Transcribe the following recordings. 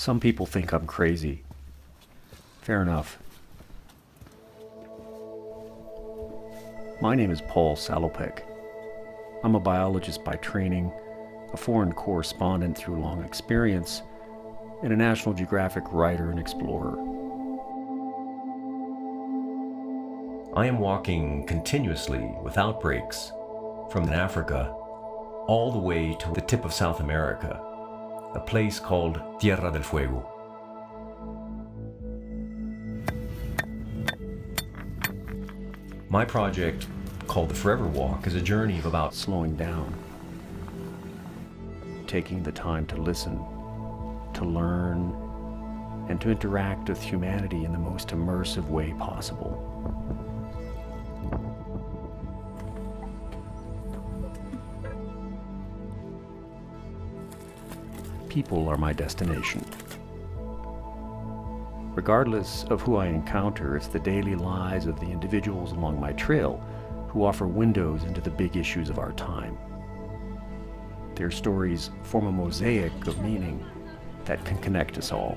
Some people think I'm crazy. Fair enough. My name is Paul Salopek. I'm a biologist by training, a foreign correspondent through long experience, and a National Geographic writer and explorer. I am walking continuously without breaks from Africa all the way to the tip of South America, a place called Tierra del Fuego. My project, called the Forever Walk, is a journey of about slowing down, taking the time to listen, to learn, and to interact with humanity in the most immersive way possible. People are my destination. Regardless of who I encounter, it's the daily lives of the individuals along my trail who offer windows into the big issues of our time. Their stories form a mosaic of meaning that can connect us all.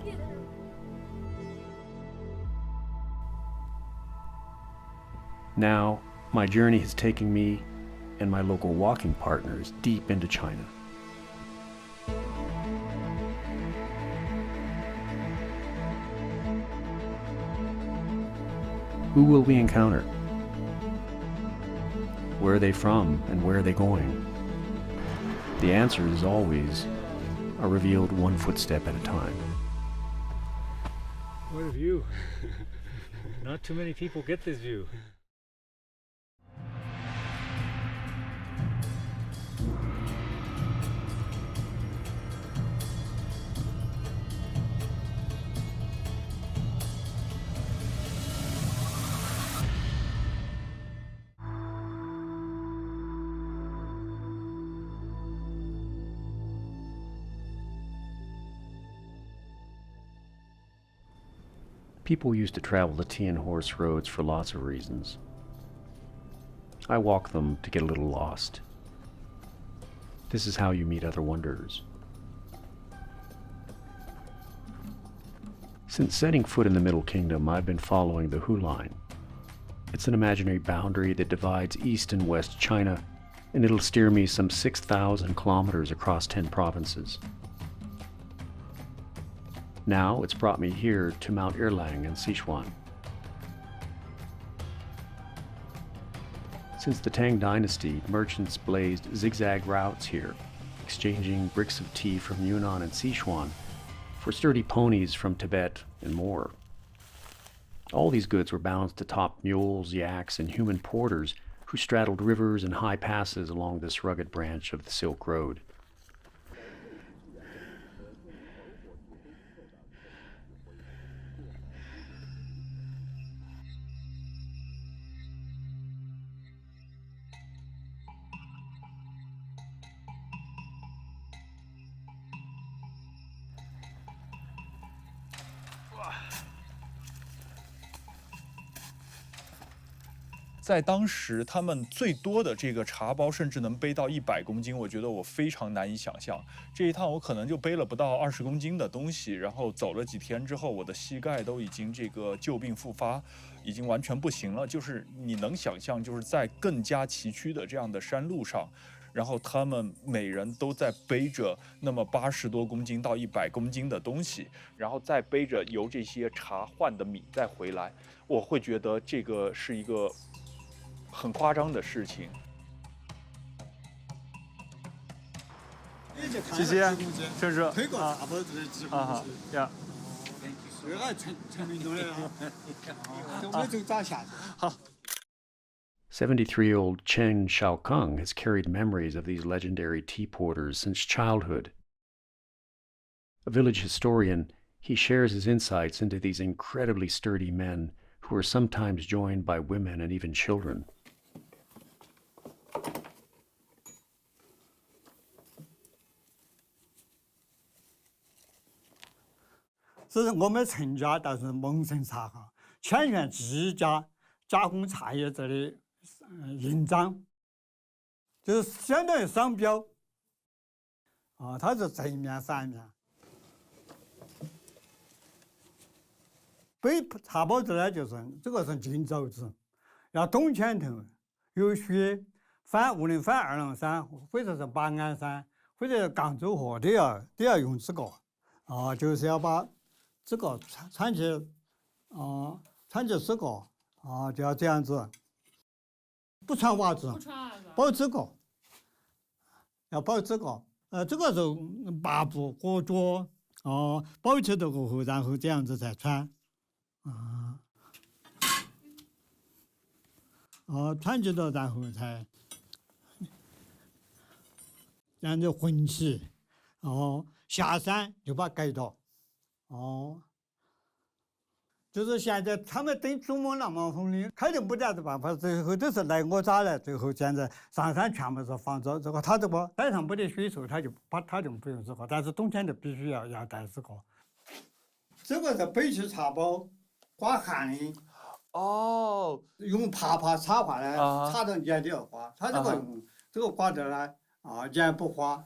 Now, my journey has taken me and my local walking partners deep into China. Who will we encounter? Where are they from and where are they going? The answers always are revealed one footstep at a time. What a view. Not too many people get this view. People used to travel the Tian Horse roads for lots of reasons. I walk them to get a little lost. This is how you meet other wanderers. Since setting foot in the Middle Kingdom, I've been following the Hu Line. It's an imaginary boundary that divides East and West China, and it'll steer me some 6,000 kilometers across 10 provinces. Now it's brought me here to Mount Erlang in Sichuan. Since the Tang Dynasty, merchants blazed zigzag routes here, exchanging bricks of tea from Yunnan and Sichuan for sturdy ponies from Tibet and more. All these goods were balanced atop mules, yaks, and human porters who straddled rivers and high passes along this rugged branch of the Silk Road. 在当时，他们最多的这个茶包甚至能背到100公斤，我觉得我非常难以想象。这一趟我可能就背了不到20公斤的东西，然后走了几天之后，我的膝盖都已经这个旧病复发，已经完全不行了。就是你能想象，就是在更加崎岖的这样的山路上，然后他们每人都在背着那么80多公斤到100公斤的东西，然后再背着由这些茶换的米再回来，我会觉得这个是一个 很夸张的事情。谢谢，这是推过差不多就是几公斤。呀，这个成运动的啊，都没走咋下去。好。 73-year-old Chen Xiaokeng has carried memories of these legendary tea porters since childhood. A village historian, he shares his insights into these incredibly sturdy men who are sometimes joined by women and even children. 这是我们陈家倒是蒙神茶行，全权自家加工茶叶这里印章，就是相当于商标。啊，它是正面、反面。背茶包子呢，就是这个是金枣子，要冬前头有雪，无论翻二郎山或者是八安山或者赣州河都要用这个就是要把这个穿起这个就要这样子，不穿袜子，包这个，要包这个，这个是八步裹脚，包起这个后，然后这样子再穿，穿起了然后才这样子混起，下山就把盖到，就是现在他们登珠穆朗玛峰的，肯定不这样子办法，最后都是来我这来，最后现在上山全部是防着这个，他这个山上没得水时候，他就不用这个，但是冬天就必须要带这个。这个是背起茶包刮汗的，用耙插花呢，插到眼里要刮，他这个用这个刮的呢。盐不花，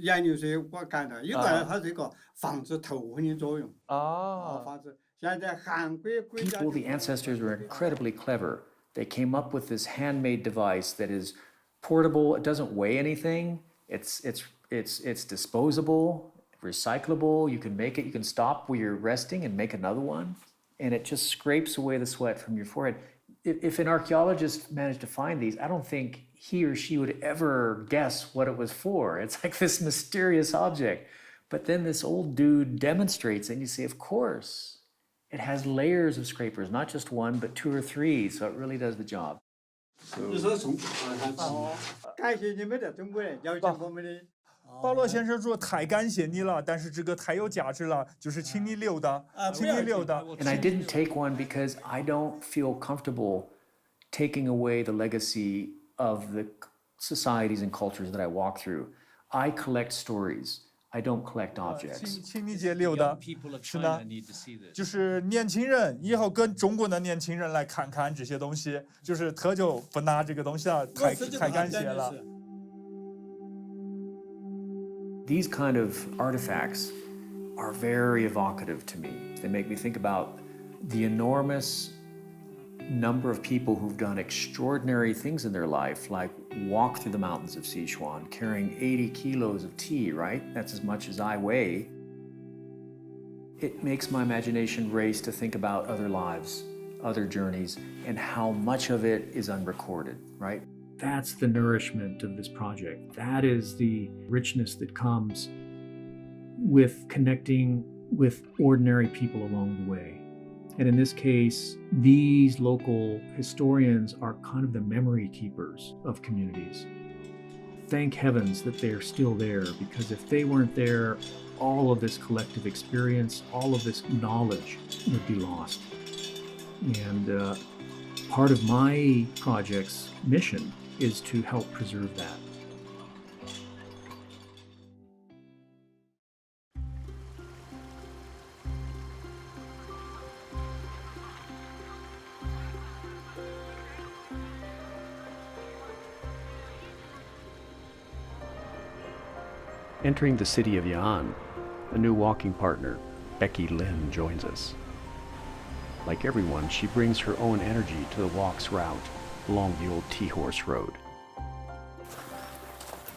盐流水刮干的，一个呢，它是一个防止头昏的作用。防止。现在韩国国家。People, the ancestors were incredibly clever. They came up with this handmade device that is portable. It doesn't weigh anything. It's disposable, recyclable. You can make it. You can stop where you're resting and make another one, and it just scrapes away the sweat from your forehead. If an archaeologist managed to find these, I don't think he or she would ever guess what it was for. It's like this mysterious object. But then this old dude demonstrates it, and you say, of course, it has layers of scrapers, not just one, but 2 or 3, so it really does the job. 感谢你们的中国人邀请我们的。鲍罗先生说太感谢你了，但是这个太有价值了，就是请你留的，请你留的。And I didn't take one because I don't feel comfortable taking away the legacy of the societies and cultures that I walk through. I collect stories. I don't collect objects. 请你姐留的，是呢，就是年轻人以后跟中国的年轻人来看看这些东西，就是他就不拿这个东西了，太感谢了。These kind of artifacts are very evocative to me. They make me think about the enormous number of people who've done extraordinary things in their life, like walk through the mountains of Sichuan carrying 80 kilos of tea, right? That's as much as I weigh. It makes my imagination race to think about other lives, other journeys, and how much of it is unrecorded, right? That's the nourishment of this project. That is the richness that comes with connecting with ordinary people along the way. And in this case, these local historians are kind of the memory keepers of communities. Thank heavens that they're still there, because if they weren't there, all of this collective experience, all of this knowledge would be lost. And part of my project's mission is to help preserve that. Entering the city of Yan, a new walking partner, Becky Lin, joins us. Like everyone, she brings her own energy to the walk's route along the old T-Horse Road.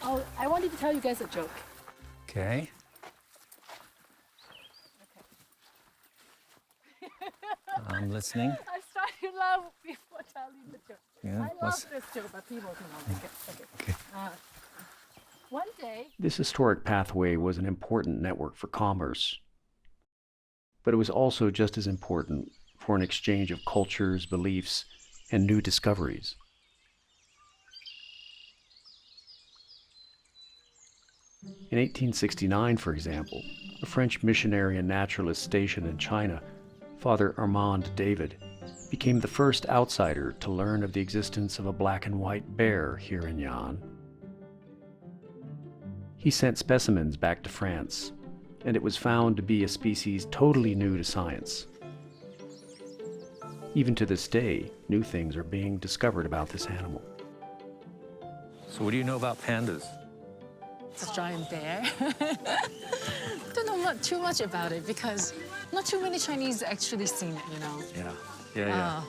Oh, I wanted to tell you guys a joke. Okay. I'm listening. I started to laugh before telling the joke. Yeah, I love this joke, but people can like it. Okay. One day... This historic pathway was an important network for commerce, but it was also just as important for an exchange of cultures, beliefs, and new discoveries. In 1869, for example, a French missionary and naturalist stationed in China, Father Armand David, became the first outsider to learn of the existence of a black and white bear here in Yan. He sent specimens back to France, and it was found to be a species totally new to science. Even to this day, new things are being discovered about this animal. So what do you know about pandas? It's a giant bear. Don't know too much about it because Not too many Chinese actually seen it, you know. Yeah.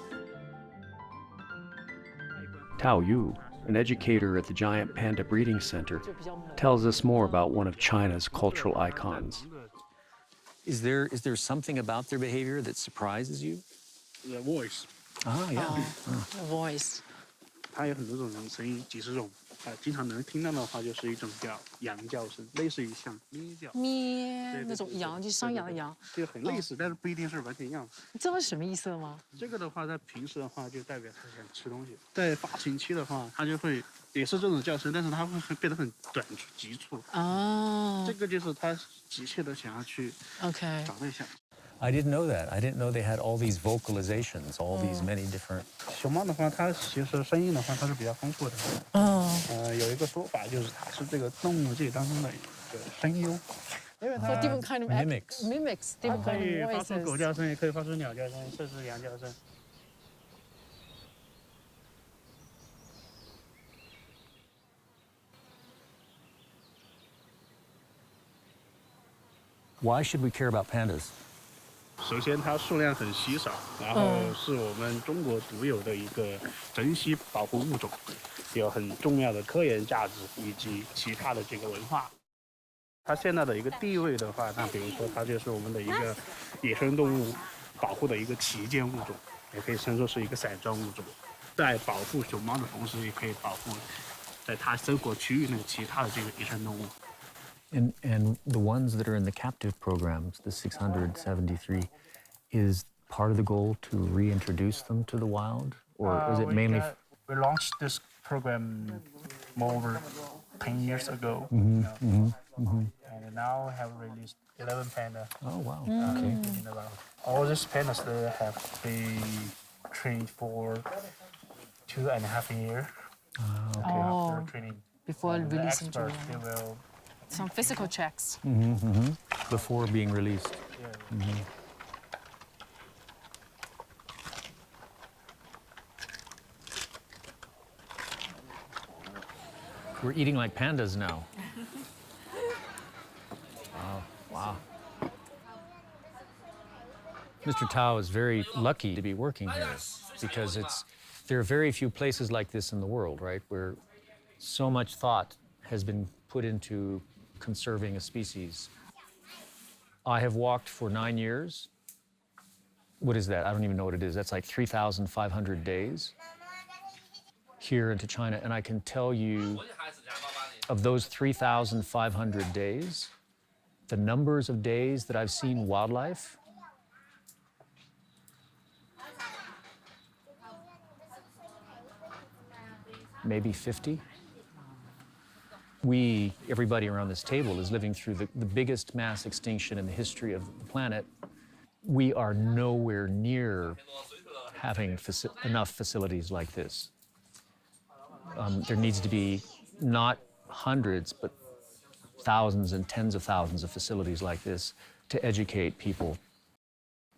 Tao Yu, an educator at the giant panda breeding center, tells us more about one of China's cultural icons. Is there something about their behavior that surprises you? The voice， Ah, yeah. The voice. 它有很多种声音，几十种，经常能听到的话就是一种叫羊叫声，类似于像咩叫，咩那种羊，就山羊的羊，就很类似，但是不一定是完全一样的。你知道是什么意思吗？这个的话，在平时的话就代表它想吃东西，在发情期的话，它就会也是这种叫声，但是它会变得很短促、急促。哦这个就是它急切的想要去，OK，找对象。 I didn't know that. I didn't know they had all these vocalizations, all these many different. 熊猫的话，它其实声音的话，它是比较丰富的。有一个说法就是它是这个动物界当中的一个声优，因为 So 它 different kind of mimics 它 different 可 kind 以 of 发出狗 voices。叫声，也可以发出鸟叫声，甚至羊叫声。 Why should we care about pandas? 首先，它数量很稀少，然后是我们中国独有的一个珍稀保护物种，有很重要的科研价值以及其他的这个文化。它现在的一个地位的话，那比如说它就是我们的一个野生动物保护的一个旗舰物种，也可以称作是一个散装物种。在保护熊猫的同时，也可以保护在它生活区域内其他的这个野生动物。 And the ones that are in the captive programs, the 673, is part of the goal to reintroduce them to the wild, or is it mainly? We launched this program over 10 years ago, Mm-hmm, and now we have released 11 panda. Oh wow. Okay. In about all these pandas they have been trained for 2.5 years. After training, Before the releasing to experts they will. some physical checks. Before being released. We're eating like pandas now. Wow. Mr. Tao is very lucky to be working here because there are very few places like this in the world, right? Where so much thought has been put into conserving a species. I have walked for 9 years. What is that? I don't even know what it is. That's like 3,500 days here into China. And I can tell you, of those 3,500 days, the numbers of days that I've seen wildlife, maybe 50. Everybody around this table is living through the biggest mass extinction in the history of the planet. We are nowhere near having enough facilities like this. There needs to be not hundreds, but thousands and tens of thousands of facilities like this to educate people.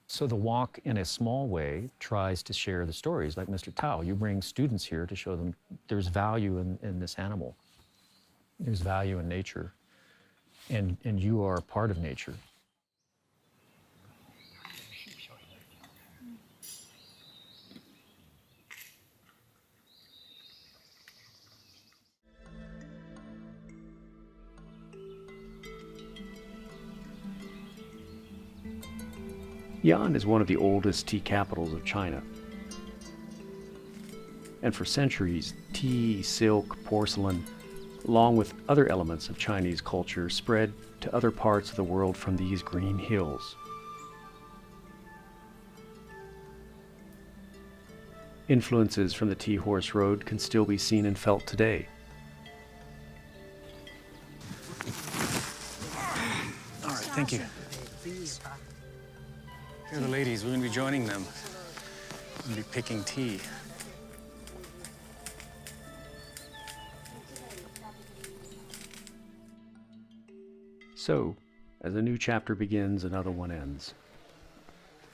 So the walk, in a small way, tries to share the stories. Like Mr. Tao, you bring students here to show them there's value in this animal. There's value in nature, and you are part of nature. Yan is one of the oldest tea capitals of China. And for centuries, tea, silk, porcelain, along with other elements of Chinese culture, spread to other parts of the world from these green hills. Influences from the Tea Horse Road can still be seen and felt today. All right, thank you. Here are the ladies. We're going to be joining them. We're going to be picking tea. So, as a new chapter begins, another one ends.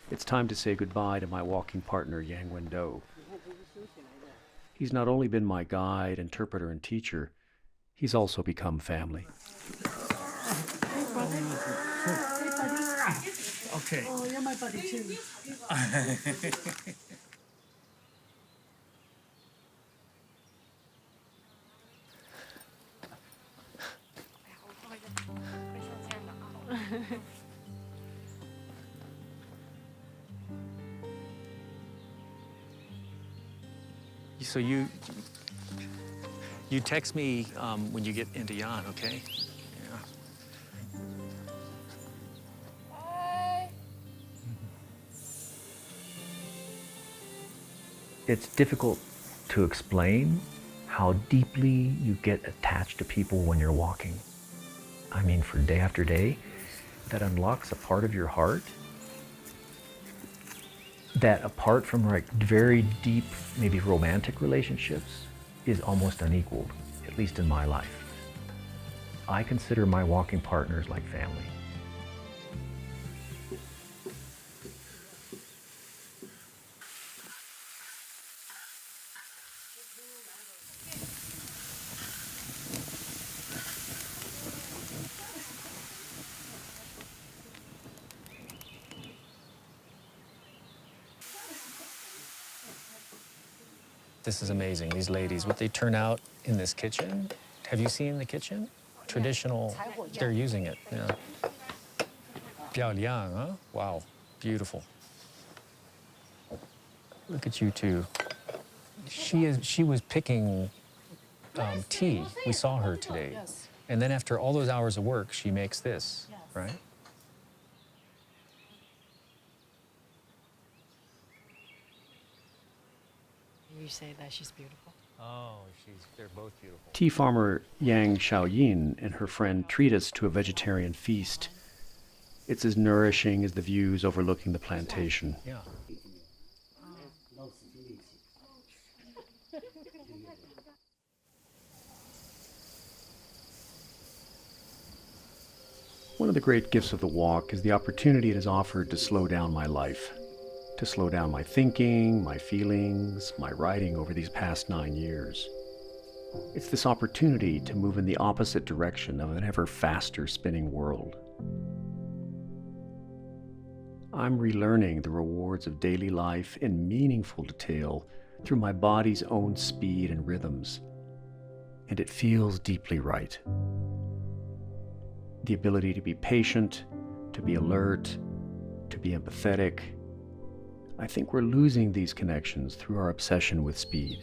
It's time to say goodbye to my walking partner, Yang Wendo. He's not only been my guide, interpreter, and teacher, he's also become family. Okay. Oh, you're my buddy too. So you text me when you get into Yan, okay? Yeah. It's difficult to explain how deeply you get attached to people when you're walking. I mean, for day after day, that unlocks a part of your heart that, apart from like very deep, maybe romantic relationships, is almost unequaled, at least in my life. I consider my walking partners like family. This is amazing, these ladies, what they turn out in this kitchen. Have you seen the kitchen? Traditional, they're using it, yeah. 漂亮, huh? Wow, beautiful. Look at you two. She was picking tea. We saw her today. Yes. And then after all those hours of work, she makes this, Yes. right? You say that she's beautiful. Oh, they're both beautiful. Tea farmer Yang Xiaoyin and her friend treat us to a vegetarian feast. It's as nourishing as the views overlooking the plantation. Yeah. One of the great gifts of the walk is the opportunity it has offered to slow down my life, to slow down my thinking, my feelings, my writing over these past 9 years. It's this opportunity to move in the opposite direction of an ever faster spinning world. I'm relearning the rewards of daily life in meaningful detail through my body's own speed and rhythms, and it feels deeply right. The ability to be patient, to be alert, to be empathetic. I think we're losing these connections through our obsession with speed.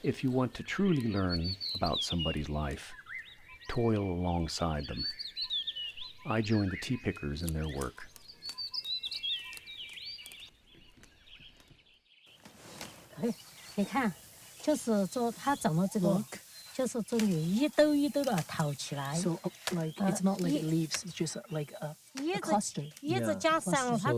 If you want to truly learn about somebody's life, toil alongside them. I join the tea pickers in their work. 你看，就是说它怎么这个，就是这里一兜一兜的套起来。 So like it's not like leaves, it's just like a 叶子 cluster. 叶子加上它，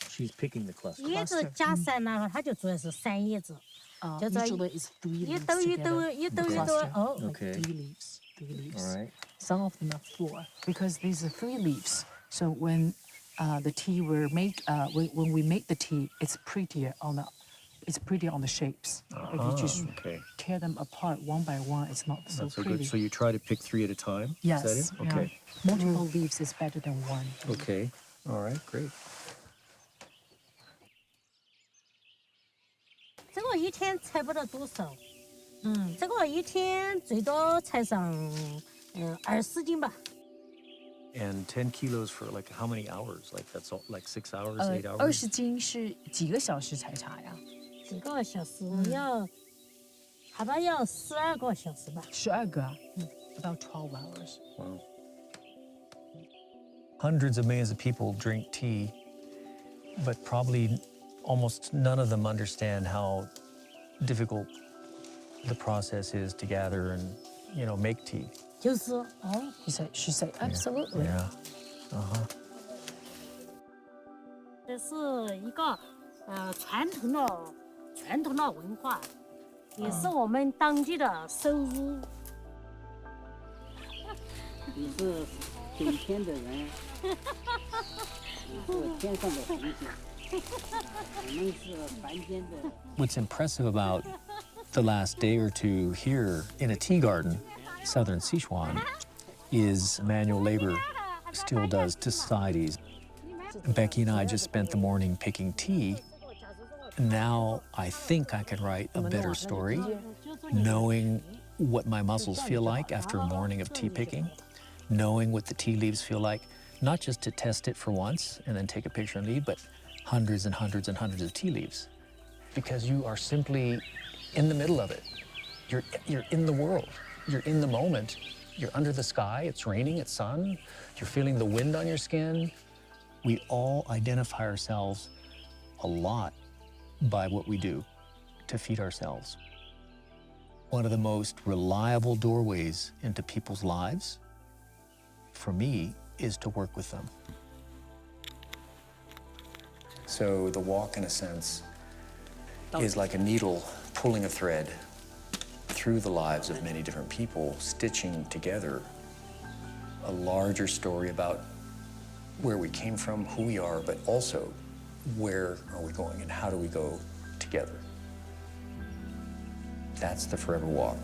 she's picking the cluster. 叶子加上呢，它就主要是散叶子， Usually it's 3 一 leaves 兜一 together. 兜一兜一兜 Cluster. 哦。 Okay. 3 leaves, 3 leaves. All right. Some of them are 4 because these are 3 leaves. So when the tea were made, when we make the tea, it's prettier on the shapes. If you just Okay. tear them apart one by one, it's not so Not so pretty. good. So you try to pick 3 at a time? Yes. Is that it? yeah. Okay. Multiple leaves is better than 1. Okay. All right, great. 这个一天采不到多少，这个一天最多采上20斤吧。 And 10 kilos for like how many hours? Like that's all, like 6 hours, 8 hours? 20斤是几个小时采茶呀？几个小时要，差不多要12个小时吧。 12个啊，about 12 hours. Wow. Hundreds of millions of people drink tea, but probably almost none of them understand how difficult the process is to gather and, make tea. 就是哦， She said, absolutely. Yeah. 这是一个传统的文化，也是我们当地的收入。你是顶天的人，你是天上的星星，我们是凡间的。 What's impressive about the last day or two here in a tea garden, southern Sichuan, is manual labor still does to societies. Becky and I just spent the morning picking tea. Now I think I can write a better story, knowing what my muscles feel like after a morning of tea picking, knowing what the tea leaves feel like, not just to test it for once and then take a picture and leave, but hundreds and hundreds and hundreds of tea leaves. Because you are simply in the middle of it. You're in the world. You're in the moment. You're under the sky. It's raining. It's sun. You're feeling the wind on your skin. We all identify ourselves a lot by what we do to feed ourselves. One of the most reliable doorways into people's lives, for me, is to work with them. So the walk, in a sense, is like a needle pulling a thread through the lives of many different people, stitching together a larger story about where we came from, who we are, but also where are we going and how do we go together. That's the forever walk.